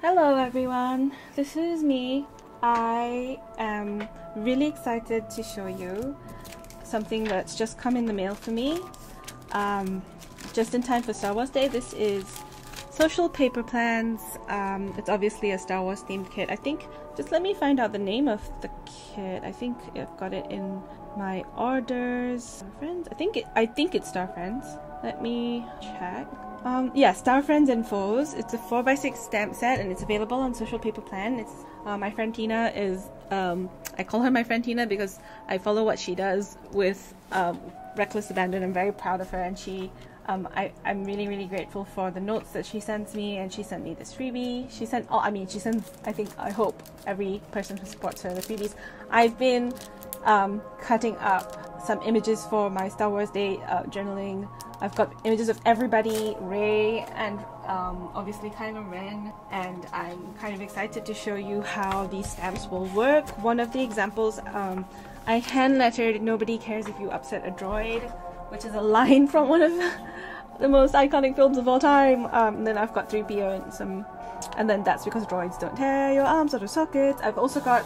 Hello everyone, this is me. I am really excited to show you something that's just come in the mail for me. Just in time for Star Wars Day. This is Social Paper Plans. It's obviously a Star Wars themed kit. I think, just let me find out the name of the kit. I think I've got it in my orders. Star Friends? I think it's Star Friends. Let me check. Yeah, Star Friends and Foes. It's a 4x6 stamp set and it's available on Social Paper Plan. It's my friend Tina is, I call her my friend Tina because I follow what she does with Reckless Abandon. I'm very proud of her, and I'm really grateful for the notes that she sends me, and she sent me this freebie. She sends, I hope every person who supports her the freebies. I've been cutting up some images for my Star Wars Day journaling. I've got images of everybody, Rey, and obviously Kylo Ren, and I'm kind of excited to show you how these stamps will work. One of the examples, I hand-lettered "Nobody cares if you upset a droid," which is a line from one of the most iconic films of all time. And then I've got 3PO and some, and then "That's because droids don't tear your arms out of sockets." I've also got,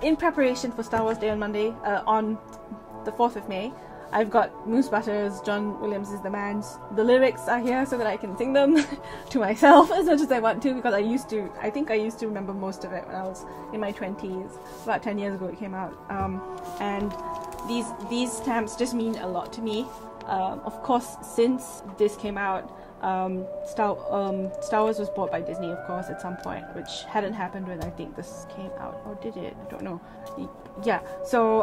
in preparation for Star Wars Day on Monday, on the 4th of May, I've got Moose Butters, John Williams is the man. The lyrics are here so that I can sing them to myself as much as I want to, because I think I used to remember most of it when I was in my 20s. About 10 years ago it came out. And these stamps just mean a lot to me. Of course, since this came out, Star Wars was bought by Disney, of course, at some point, which hadn't happened when I think this came out. Or did it? I don't know. Yeah, so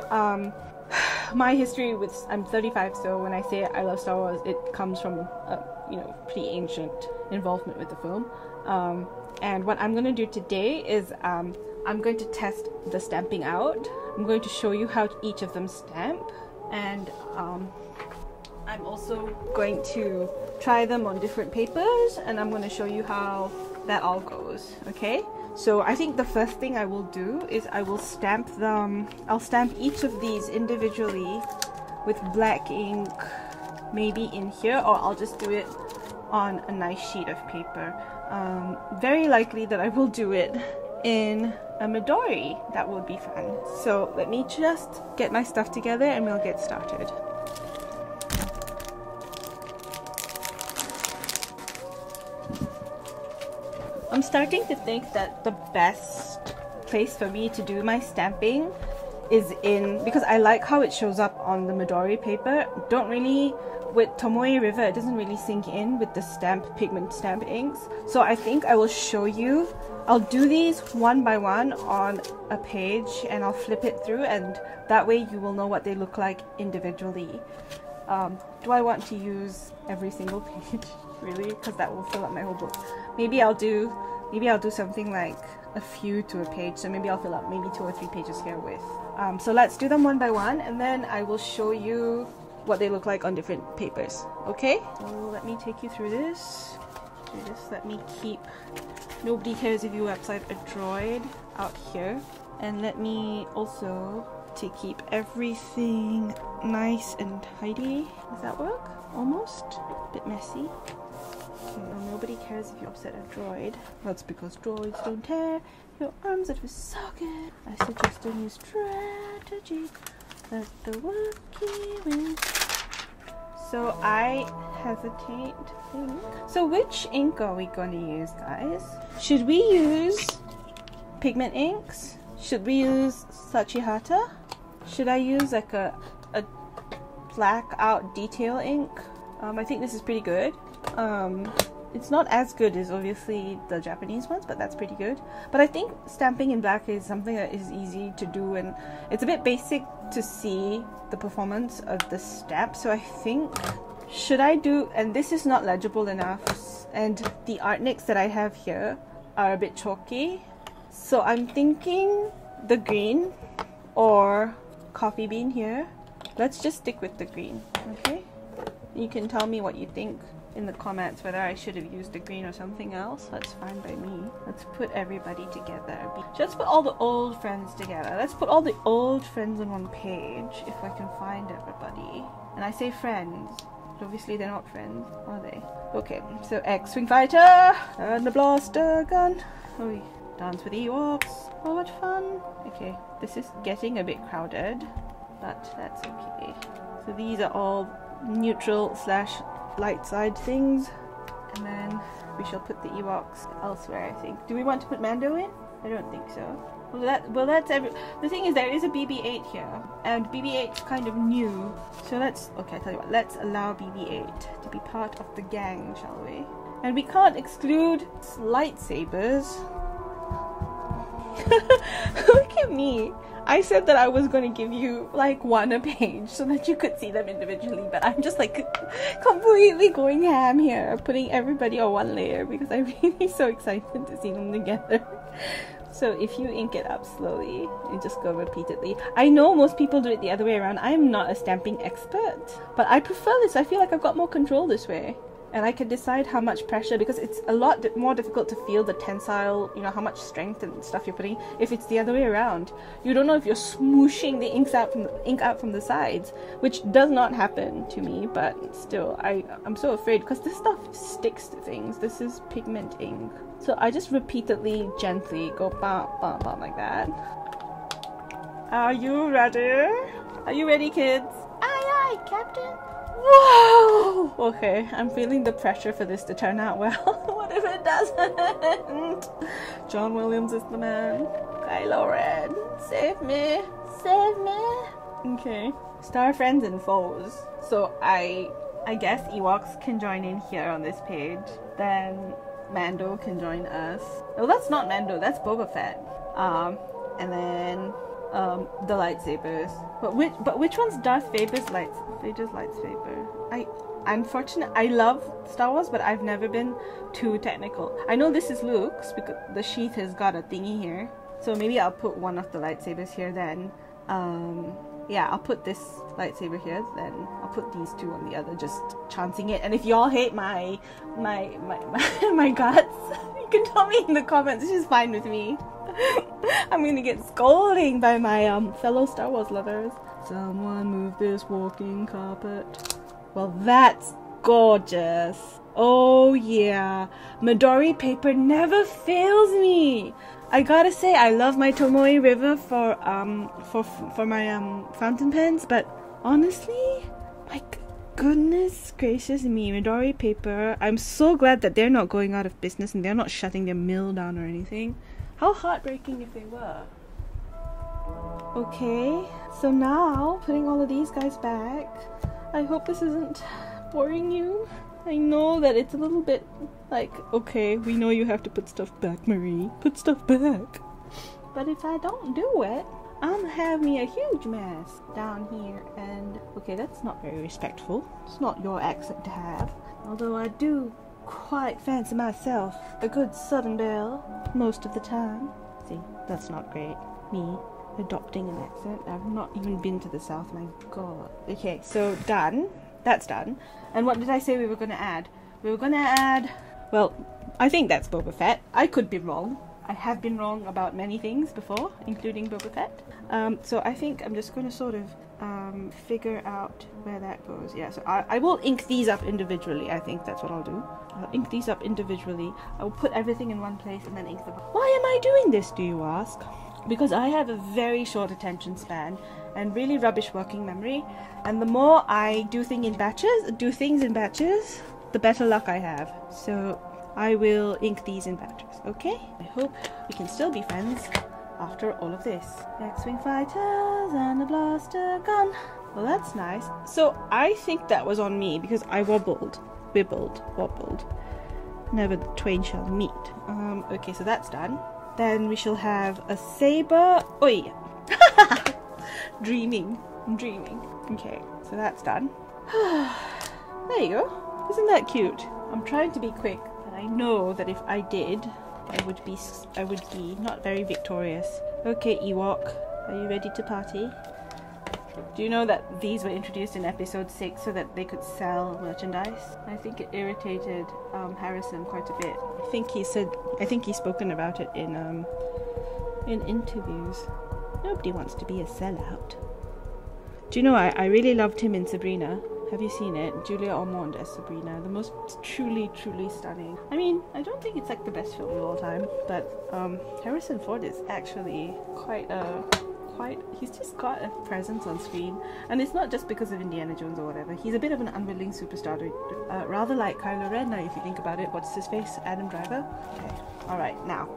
my history with, I'm 35, so when I say I love Star Wars, it comes from pretty ancient involvement with the film. And what I'm going to do today is I'm going to test the stamping out. I'm going to show you how each of them stamp, and I'm also going to try them on different papers, and I'm going to show you how that all goes. Okay? So I think the first thing I will do is I will stamp them. I'll stamp each of these individually with black ink, maybe in here, or I'll just do it on a nice sheet of paper. Very likely that I will do it in a Midori. That would be fun. So let me just get my stuff together and we'll get started. I'm starting to think that the best place for me to do my stamping is in, because I like how it shows up on the Midori paper. With Tomoe River, it doesn't really sink in with the pigment stamp inks. So I think I will show you. I'll do these one by one on a page and I'll flip it through, and that way you will know what they look like individually. Do I want to use every single page? Really? Because that will fill up my whole book. Maybe I'll do something like a few to a page, so maybe I'll fill up maybe 2 or 3 pages here with. So let's do them one by one, and then I will show you what they look like on different papers. Okay? So let me take you through this. Let me keep "Nobody cares if you upset a droid" out here, and let me also to keep everything nice and tidy. Does that work? Almost. A bit messy. Okay, "Nobody cares if you upset a droid. That's because droids don't tear your arms out of a socket. I suggest a new strategy. Let the Wookiee win." So I hesitate to think. So which ink are we going to use, guys? Should we use pigment inks? Should we use Sachihata? Should I use like a black out detail ink? I think this is pretty good. It's not as good as obviously the Japanese ones, but that's pretty good. But I think stamping in black is something that is easy to do, and it's a bit basic to see the performance of the stamp. So I think, should I do, and this is not legible enough, and the art nicks that I have here are a bit chalky. So I'm thinking the green or coffee bean here. Let's just stick with the green, okay? You can tell me what you think in the comments, whether I should have used the green or something else. That's fine by me. Let's put everybody together. Let's put all the old friends together. Let's put all the old friends on one page, if I can find everybody. And I say friends, Obviously they're not friends, are they? Okay, so X-Wing Fighter and the blaster gun. Oh, we dance with Ewoks. Oh, what fun. Okay, this is getting a bit crowded, but that's okay. So these are all neutral / light side things. And then we shall put the Ewoks elsewhere, I think. Do we want to put Mando in? I don't think so. Well, that's the thing is, there is a BB-8 here, and BB-8 is kind of new. So let's, okay, I tell you what, let's allow BB-8 to be part of the gang, shall we? And we can't exclude lightsabers. Look at me. I said that I was going to give you like one a page so that you could see them individually, but I'm just like completely going ham here, putting everybody on one layer because I'm really so excited to see them together. So if you ink it up slowly, you just go repeatedly. I know most people do it the other way around. I'm not a stamping expert, but I prefer this. I feel like I've got more control this way. And I can decide how much pressure, because it's a lot more difficult to feel the tensile, you know, how much strength and stuff you're putting if it's the other way around. You don't know if you're smooshing the ink out from the sides, which does not happen to me, but still, I'm so afraid because this stuff sticks to things. This is pigment ink. So I just repeatedly, gently go bam, bam, bam like that. Are you ready? Are you ready, kids? Aye, aye, Captain. Whoa! Okay, I'm feeling the pressure for this to turn out well. What if it doesn't? John Williams is the man. Kylo Ren, save me! Save me! Okay. Star friends and foes. So I guess Ewoks can join in here on this page. Then Mando can join us. Oh, that's not Mando, that's Boba Fett. And then the lightsabers. But which one's Darth Vader's lightsaber? I love Star Wars, but I've never been too technical. I know this is Luke's because the sheath has got a thingy here. So maybe I'll put one of the lightsabers here then. Yeah, I'll put this lightsaber here, then I'll put these two on the other, just chancing it. And if y'all hate my guts, you can tell me in the comments. It's just fine with me. I'm gonna get scolding by my fellow Star Wars lovers. Someone move this walking carpet. Well, that's gorgeous. Oh yeah, Midori paper never fails me. I gotta say, I love my Tomoe River for my fountain pens, but honestly, my goodness gracious me, Midori paper. I'm so glad that they're not going out of business and they're not shutting their mill down or anything. How heartbreaking if they were. Okay, so now putting all of these guys back. I hope this isn't boring you. I know that it's a little bit like, okay, we know you have to put stuff back, Marie. Put stuff back. But if I don't do it, I'm gonna have me a huge mess down here. And okay, that's not very respectful. It's not your accent to have. Although I do quite fancy myself a good Southern belle most of the time. See, that's not great. Me adopting an accent. I've not even been to the South, my god. Okay, so done. That's done. And what did I say we were going to add? We were going to add... Well, I think that's Boba Fett. I could be wrong. I have been wrong about many things before, including Boba Fett. So I think I'm just going to sort of figure out where that goes. Yeah, so I will ink these up individually. I think that's what I'll do. I'll ink these up individually. I will put everything in one place and then ink them up. Why am I doing this, do you ask? Because I have a very short attention span and really rubbish working memory, and the more I do things in batches, the better luck I have. So I will ink these in batches, okay? I hope we can still be friends after all of this. X-Wing fighters and a blaster gun. Well, that's nice. So I think that was on me because I wobbled. Never the twain shall meet. Okay, so that's done. Then we shall have a saber. Oh yeah. I'm dreaming. Okay, so that's done. There you go. Isn't that cute? I'm trying to be quick, but I know that if I did, I would be not very victorious. Okay, Ewok, are you ready to party? Do you know that these were introduced in episode 6 so that they could sell merchandise? I think it irritated Harrison quite a bit. I think he's spoken about it in interviews. Nobody wants to be a sellout. Do you know, I really loved him in Sabrina. Have you seen it? Julia Ormond as Sabrina. The most truly stunning. I mean, I don't think it's like the best film of all time, but Harrison Ford is actually he's just got a presence on screen, and it's not just because of Indiana Jones or whatever. He's a bit of an unwilling superstar, rather like Kylo Ren now if you think about it. What's his face? Adam Driver? Okay, alright, now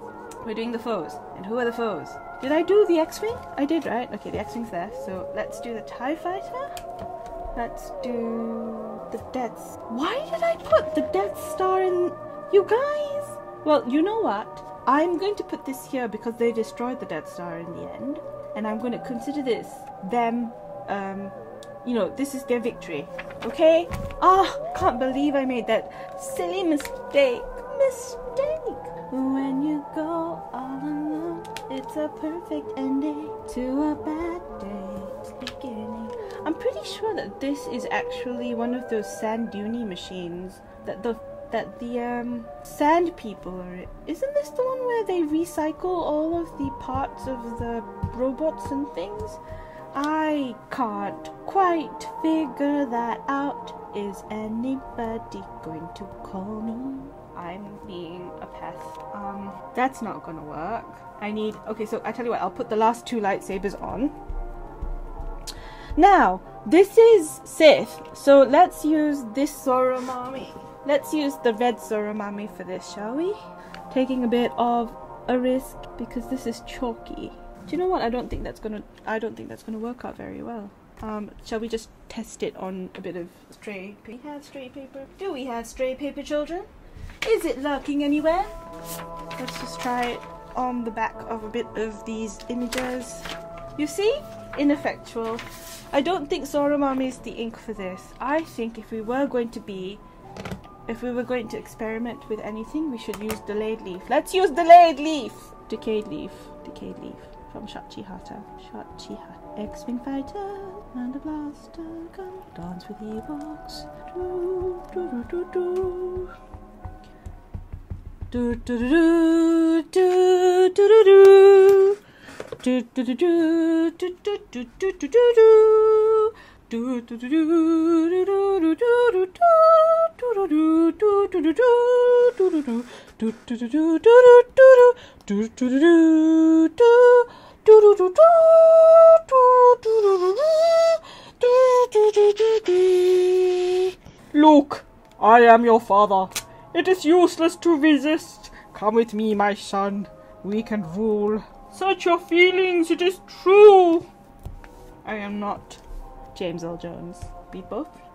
we're doing the foes. And who are the foes? Did I do the X-Wing? I did, right? Okay, the X-Wing's there, so let's do the TIE Fighter. Let's do the Death. Why did I put the Death Star in? You guys? Well, you know what? I'm going to put this here because they destroyed the Death Star in the end. And I'm going to consider this them, you know, this is their victory. Okay? Can't believe I made that silly mistake. When you go all alone, it's a perfect ending to a bad day's beginning. I'm pretty sure that this is actually one of those sand dune machines that the sand people are in. Isn't this the one where they recycle all of the parts of the robots and things? I can't quite figure that out. Is anybody going to call me? I'm being a pest. That's not gonna work. Okay, so I tell you what, I'll put the last two lightsabers on. Now, this is Sith, so let's use this Soromami. Let's use the red Soromami for this, shall we? Taking a bit of a risk because this is chalky. Do you know what? I don't think that's gonna work out very well. Shall we just test it on a bit of stray paper? We have stray paper. Do we have stray paper, children? Is it lurking anywhere? Let's just try it on the back of a bit of these images. You see? Ineffectual. I don't think Soromami is the ink for this. I think if we were going to experiment with anything, we should use delayed leaf. Let's use delayed leaf! Decayed leaf. Decayed leaf. From Shachihata. Shachihata. X-Wing fighter and a blaster gun. Dance with Ewoks. Do do do do do. Do do do do do do do. Do do do do do do do do do do. Do do do do do do Look, I am your father. It is useless to resist. Come with me, my son. We can rule. Search your feelings, it is true. I am not James Earl Jones.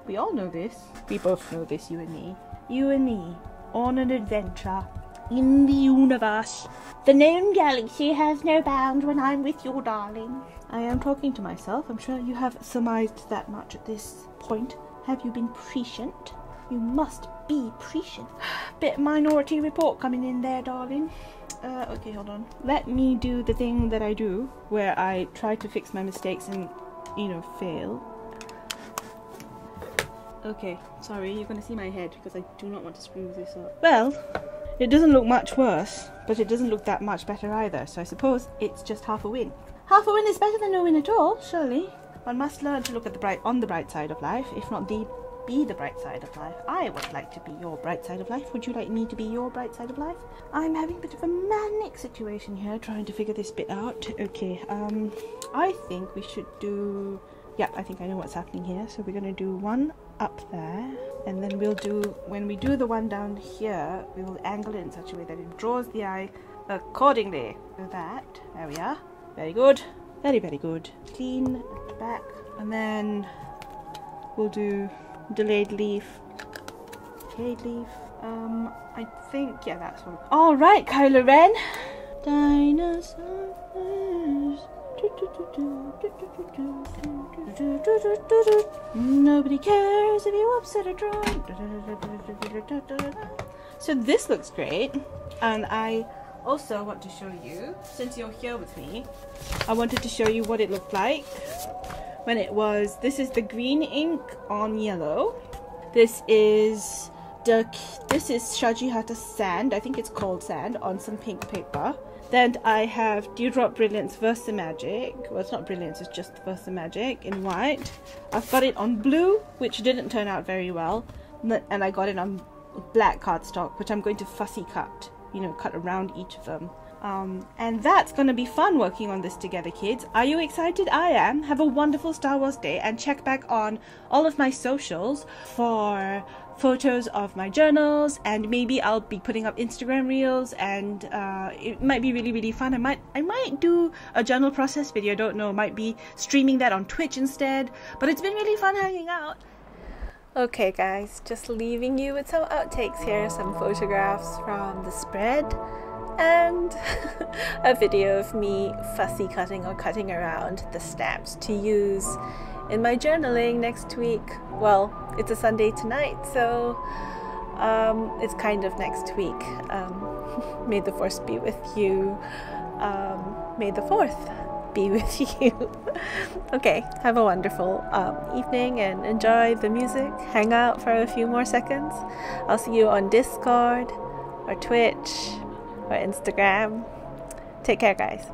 We all know this. We both know this, you and me. You and me, on an adventure in the universe. The known galaxy has no bounds when I'm with your darling. I am talking to myself. I'm sure you have surmised that much at this point. Have you been prescient? You must be prescient. Bit Minority Report coming in there, darling. Okay, hold on. Let me do the thing that I do, where I try to fix my mistakes and, you know, fail. Okay, sorry, you're gonna see my head, because I do not want to screw this up. Well, it doesn't look much worse, but it doesn't look that much better either, so I suppose it's just half a win. Half a win is better than no win at all, surely. One must learn to look at on the bright side of life, if not be the bright side of life. I would like to be your bright side of life. Would you like me to be your bright side of life? I'm having a bit of a manic situation here, trying to figure this bit out. Okay, I think we should do... Yeah, I think I know what's happening here. So we're going to do one up there, and then we'll do... When we do the one down here, we will angle it in such a way that it draws the eye accordingly. Do that. There we are. Very good. Very, very good. Clean at the back. And then we'll do... delayed leaf. Decayed leaf. I think, yeah, that's one. Alright, Kylo Ren. Dinosaurs. Nobody cares if you upset a drum. So this looks great. And I also want to show you, since you're here with me, I wanted to show you what it looked like when it was, this is the green ink on yellow. This is this is Shajihata sand, I think it's called sand, on some pink paper. Then I have Dewdrop Brilliance Versamagic. Well, it's not Brilliance, it's just Versamagic in white. I've got it on blue, which didn't turn out very well. And I got it on black cardstock, which I'm going to fussy cut, you know, cut around each of them. And that's going to be fun working on this together, kids. Are you excited? I am. Have a wonderful Star Wars day, and check back on all of my socials for photos of my journals, and maybe I'll be putting up Instagram reels, and it might be really, really fun. I might do a journal process video, I don't know, might be streaming that on Twitch instead, but it's been really fun hanging out. Okay guys, just leaving you with some outtakes here, some photographs from the spread, and a video of me fussy cutting or cutting around the stamps to use in my journaling next week. Well, it's a Sunday tonight, so it's kind of next week. May the Force be with you. May the 4th be with you. Okay, have a wonderful evening and enjoy the music. Hang out for a few more seconds. I'll see you on Discord or Twitch or Instagram. Take care, guys.